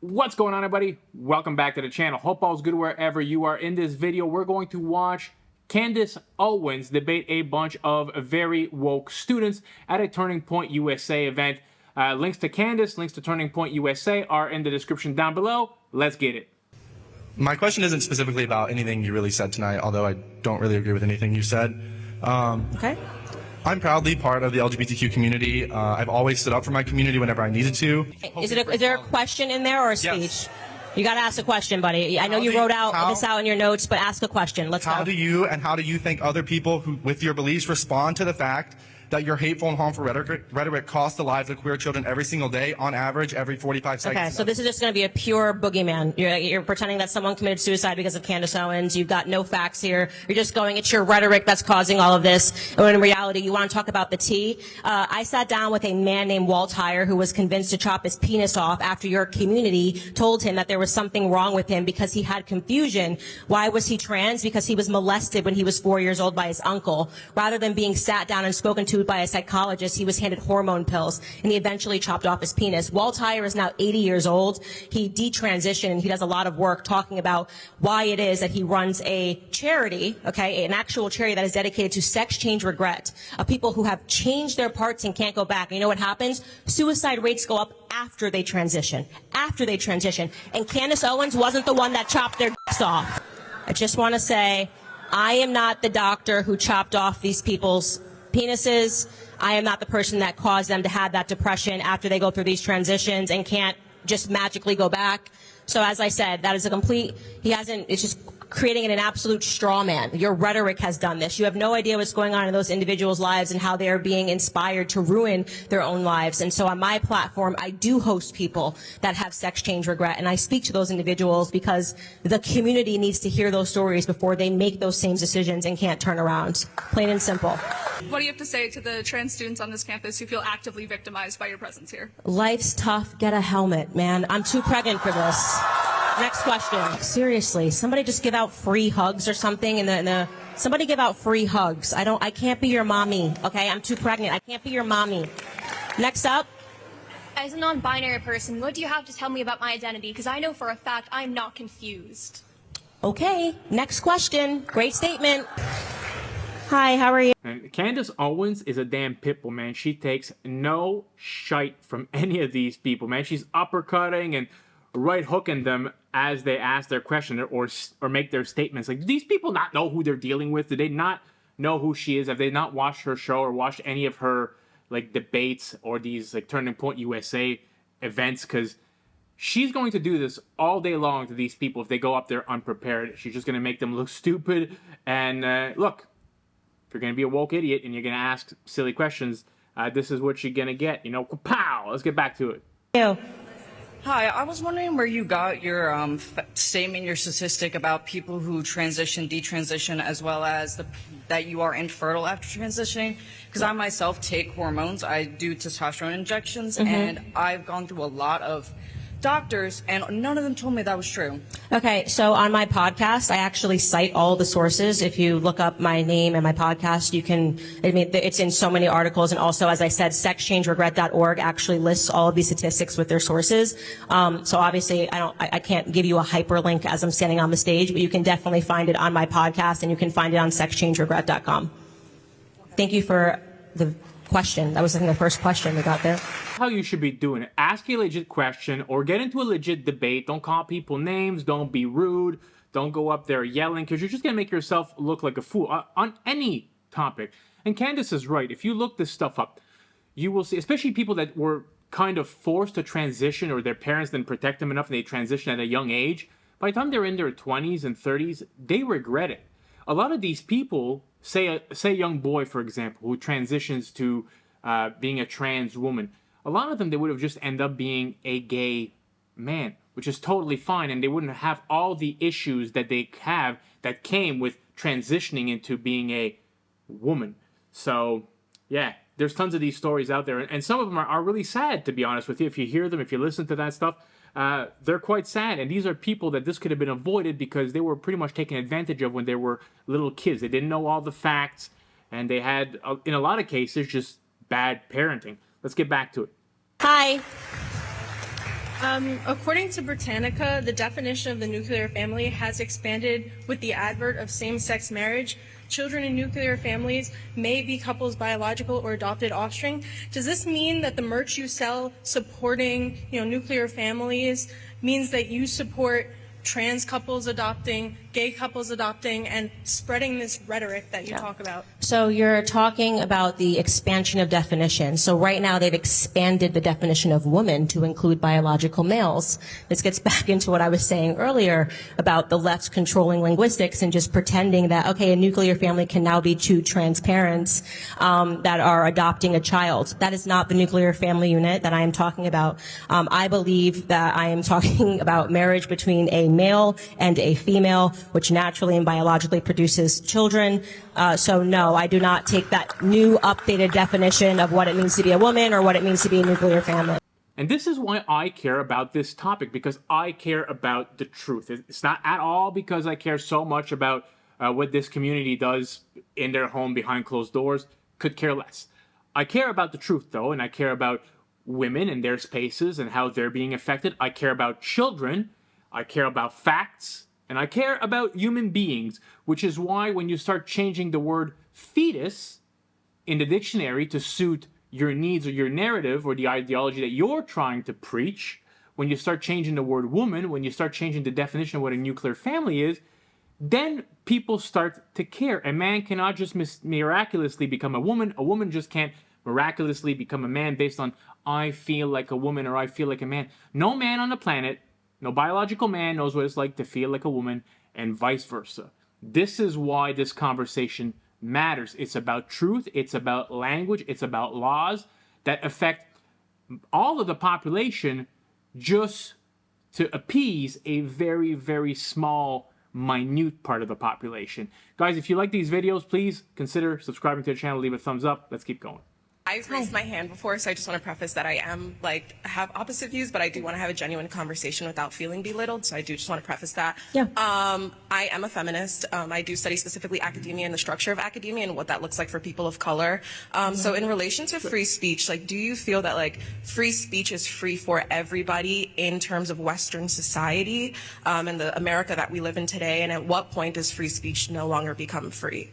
What's going on, everybody? Welcome back to the channel. Hope all's good wherever you are. In this video, we're going to watch Candace Owens debate a bunch of very woke students at a Turning Point USA event. Links to Candace, links to Turning Point USA are in the description down below. Let's get it. My question isn't specifically about anything you really said tonight, although I don't really agree with anything you said. Okay. I'm proudly part of the LGBTQ community. I've always stood up for my community whenever I needed to. Is there a question in there or a speech? Yes. You got to ask a question, buddy. I know you wrote this out in your notes, but ask a question. Let's go. How do you think other people who, with your beliefs, respond to the fact that your hateful and harmful rhetoric costs the lives of queer children every single day, on average, every 45 seconds? Okay, so this is just going to be a pure boogeyman. You're pretending that someone committed suicide because of Candace Owens. You've got no facts here. You're just going, it's your rhetoric that's causing all of this. When in reality, you want to talk about the tea. I sat down with a man named Walt Heyer who was convinced to chop his penis off after your community told him that there was something wrong with him because he had confusion. Why was he trans? Because he was molested when he was 4 years old by his uncle. Rather than being sat down and spoken to by a psychologist, he was handed hormone pills, and he eventually chopped off his penis. Walt Heyer is now 80 years old. He detransitioned, and he does a lot of work talking about why it is that he runs a charity, okay, an actual charity that is dedicated to sex change regret, of people who have changed their parts and can't go back. And you know what happens? Suicide rates go up after they transition. And Candace Owens wasn't the one that chopped their dicks off. I just want to say, I am not the doctor who chopped off these people's penises. I am not the person that caused them to have that depression after they go through these transitions and can't just magically go back. So as I said, that is a complete, it's just creating an absolute straw man. Your rhetoric has done this. You have no idea what's going on in those individuals' lives and how they are being inspired to ruin their own lives. And so on my platform, I do host people that have sex change regret, and I speak to those individuals because the community needs to hear those stories before they make those same decisions and can't turn around. Plain and simple. What do you have to say to the trans students on this campus who feel actively victimized by your presence here? Life's tough. Get a helmet, man. I'm too pregnant for this. Next question. Seriously, somebody just give out free hugs or something somebody give out free hugs. I can't be your mommy, okay? I'm too pregnant. I can't be your mommy. Next up. As a non-binary person, what do you have to tell me about my identity? Because I know for a fact I'm not confused. Okay, next question. Great statement. Hi, how are you? And Candace Owens is a damn pitbull, man. She takes no shite from any of these people, man. She's uppercutting and right hooking them as they ask their question or make their statements. Like, do these people not know who they're dealing with? Do they not know who she is? Have they not watched her show or watched any of her like debates or these like Turning Point USA events? Because she's going to do this all day long to these people if they go up there unprepared. She's just going to make them look stupid. And look, if you're going to be a woke idiot and you're going to ask silly questions, this is what you're going to get. You know, pow! Let's get back to it. Ew. Hi, I was wondering where you got your statement, your statistic about people who transition, detransition, as well as that you are infertile after transitioning. Because I myself take hormones. I do testosterone injections, and I've gone through a lot of doctors, and none of them told me that was true. Okay, so on my podcast, I actually cite all the sources. If you look up my name and my podcast, you can, it's in so many articles. And also, as I said, sexchangeregret.org actually lists all of these statistics with their sources. So obviously, I can't give you a hyperlink as I'm standing on the stage, but you can definitely find it on my podcast, and you can find it on sexchangeregret.com. Thank you for the question. That was, I think, the first question we got there. How you should be doing it. Ask a legit question or get into a legit debate. Don't call people names. Don't be rude. Don't go up there yelling, because you're just going to make yourself look like a fool on any topic. And Candace is right. If you look this stuff up, you will see, especially people that were kind of forced to transition or their parents didn't protect them enough and they transition at a young age. By the time they're in their 20s and 30s, they regret it. A lot of these people, say a young boy, for example, who transitions to being a trans woman, a lot of them, they would have just ended up being a gay man, which is totally fine, and they wouldn't have all the issues that they have that came with transitioning into being a woman. So, yeah, there's tons of these stories out there, and some of them are really sad, to be honest with you. If you hear them, if you listen to that stuff, they're quite sad, and these are people that this could have been avoided because they were pretty much taken advantage of when they were little kids. They didn't know all the facts, and they had, in a lot of cases, just bad parenting. Let's get back to it. Hi. According to Britannica, the definition of the nuclear family has expanded with the advent of same-sex marriage. Children in nuclear families may be couples' biological or adopted offspring. Does this mean that the merch you sell supporting, nuclear families means that you support trans couples adopting, gay couples adopting, and spreading this rhetoric that you talk about? So you're talking about the expansion of definition. So right now they've expanded the definition of woman to include biological males. This gets back into what I was saying earlier about the left controlling linguistics and just pretending that, okay, a nuclear family can now be two trans parents that are adopting a child. That is not the nuclear family unit that I am talking about. I believe that I am talking about marriage between a male and a female, which naturally and biologically produces children. So no, I do not take that new updated definition of what it means to be a woman or what it means to be a nuclear family. And this is why I care about this topic, because I care about the truth. It's not at all because I care so much about what this community does in their home behind closed doors. Could care less. I care about the truth, though, and I care about women and their spaces and how they're being affected. I care about children. I care about facts. And I care about human beings, which is why when you start changing the word fetus in the dictionary to suit your needs or your narrative or the ideology that you're trying to preach, when you start changing the word woman, when you start changing the definition of what a nuclear family is, then people start to care. A man cannot just miraculously become a woman. A woman just can't miraculously become a man based on I feel like a woman or I feel like a man. No man on the planet, no biological man knows what it's like to feel like a woman, and vice versa. This is why this conversation matters. It's about truth. It's about language. It's about laws that affect all of the population just to appease a very, very small, minute part of the population. Guys, if you like these videos, please consider subscribing to the channel. Leave a thumbs up. Let's keep going. I've raised my hand before, so I just want to preface that I am, have opposite views, but I do want to have a genuine conversation without feeling belittled, so I do just want to preface that. Yeah. I am a feminist. I do study specifically academia and the structure of academia and what that looks like for people of color. So in relation to free speech, do you feel that, free speech is free for everybody in terms of Western society and the America that we live in today, and at what point does free speech no longer become free?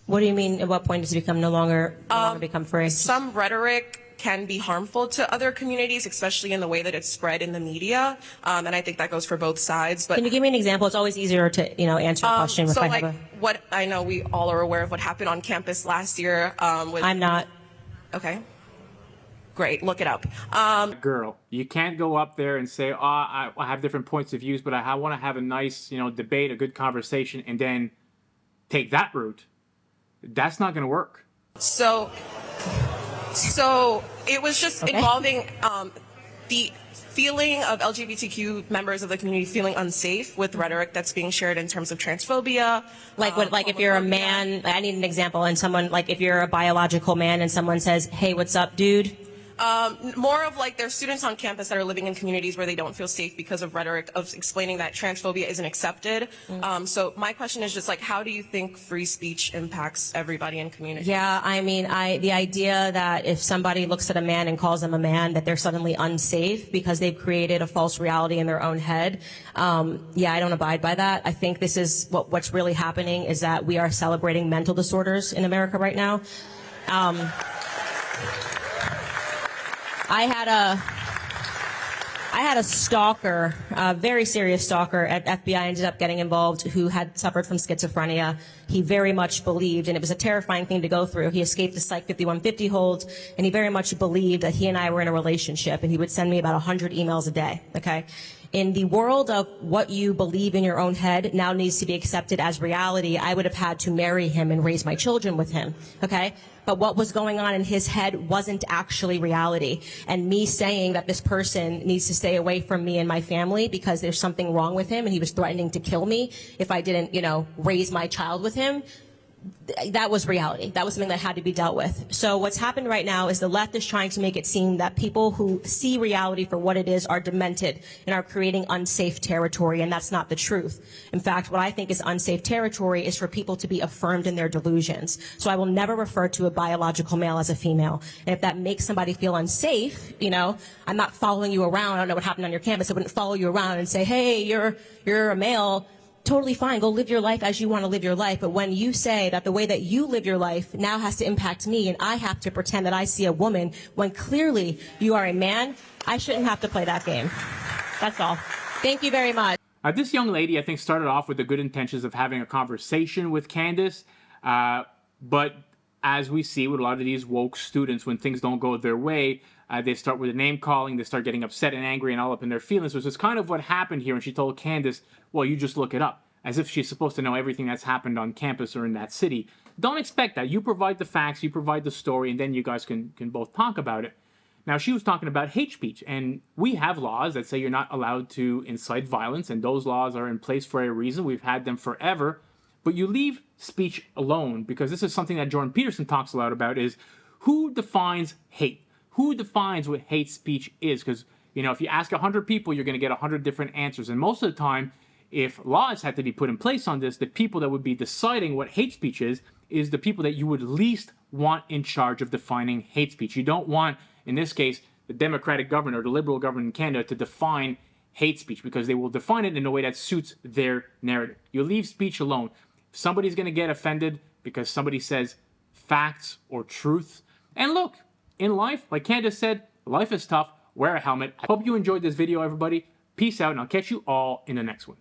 What do you mean, at what point does it become no longer become free? Some rhetoric can be harmful to other communities, especially in the way that it's spread in the media, and I think that goes for both sides. But can you give me an example? It's always easier to answer a question if I have a... what I know we all are aware of what happened on campus last year. I'm not. Okay. Great, look it up. Girl, you can't go up there and say, I have different points of views, but I want to have a nice, debate, a good conversation, and then take that route. That's not going to work. So it was just involving the feeling of LGBTQ members of the community feeling unsafe with rhetoric that's being shared in terms of transphobia. If you're a man, I need an example, and someone, if you're a biological man and someone says, hey, what's up, dude? More of there's students on campus that are living in communities where they don't feel safe because of rhetoric of explaining that transphobia isn't accepted. So my question is just how do you think free speech impacts everybody in community? Yeah, the idea that if somebody looks at a man and calls them a man, that they're suddenly unsafe because they've created a false reality in their own head. I don't abide by that. I think this is what's really happening is that we are celebrating mental disorders in America right now. I had a stalker, a very serious stalker at FBI, ended up getting involved, who had suffered from schizophrenia. He very much believed, and it was a terrifying thing to go through. He escaped the Psych 5150 hold, and he very much believed that he and I were in a relationship, and he would send me about 100 emails a day, okay? In the world of what you believe in your own head now needs to be accepted as reality, I would have had to marry him and raise my children with him, okay? But what was going on in his head wasn't actually reality. And me saying that this person needs to stay away from me and my family because there's something wrong with him and he was threatening to kill me if I didn't, raise my child with him, that was reality. That was something that had to be dealt with. So what's happened right now is the left is trying to make it seem that people who see reality for what it is are demented and are creating unsafe territory, and that's not the truth. In fact, what I think is unsafe territory is for people to be affirmed in their delusions. So I will never refer to a biological male as a female. And if that makes somebody feel unsafe, you know, I'm not following you around. I don't know what happened on your campus. I wouldn't follow you around and say, hey, you're a male. Totally fine. Go live your life as you want to live your life. But when you say that the way that you live your life now has to impact me and I have to pretend that I see a woman when clearly you are a man, I shouldn't have to play that game. That's all. Thank you very much. This young lady, I think, started off with the good intentions of having a conversation with Candace. But as we see with a lot of these woke students, when things don't go their way, they start with a name calling, they start getting upset and angry and all up in their feelings, which is kind of what happened here when she told Candace, well, you just look it up, as if she's supposed to know everything that's happened on campus or in that city. Don't expect that. You provide the facts, you provide the story, and then you guys can both talk about it. Now, she was talking about hate speech, and we have laws that say you're not allowed to incite violence, and those laws are in place for a reason. We've had them forever. But you leave speech alone, because this is something that Jordan Peterson talks a lot about, is who defines hate? Who defines what hate speech is? Because, you know, if you ask 100 people, you're going to get 100 different answers. And most of the time, if laws had to be put in place on this, the people that would be deciding what hate speech is the people that you would least want in charge of defining hate speech. You don't want, in this case, the Democratic government or the Liberal government in Canada to define hate speech, because they will define it in a way that suits their narrative. You leave speech alone. If somebody's going to get offended because somebody says facts or truth, and look, in life, like Candace said, life is tough. Wear a helmet. I hope you enjoyed this video, everybody. Peace out, and I'll catch you all in the next one.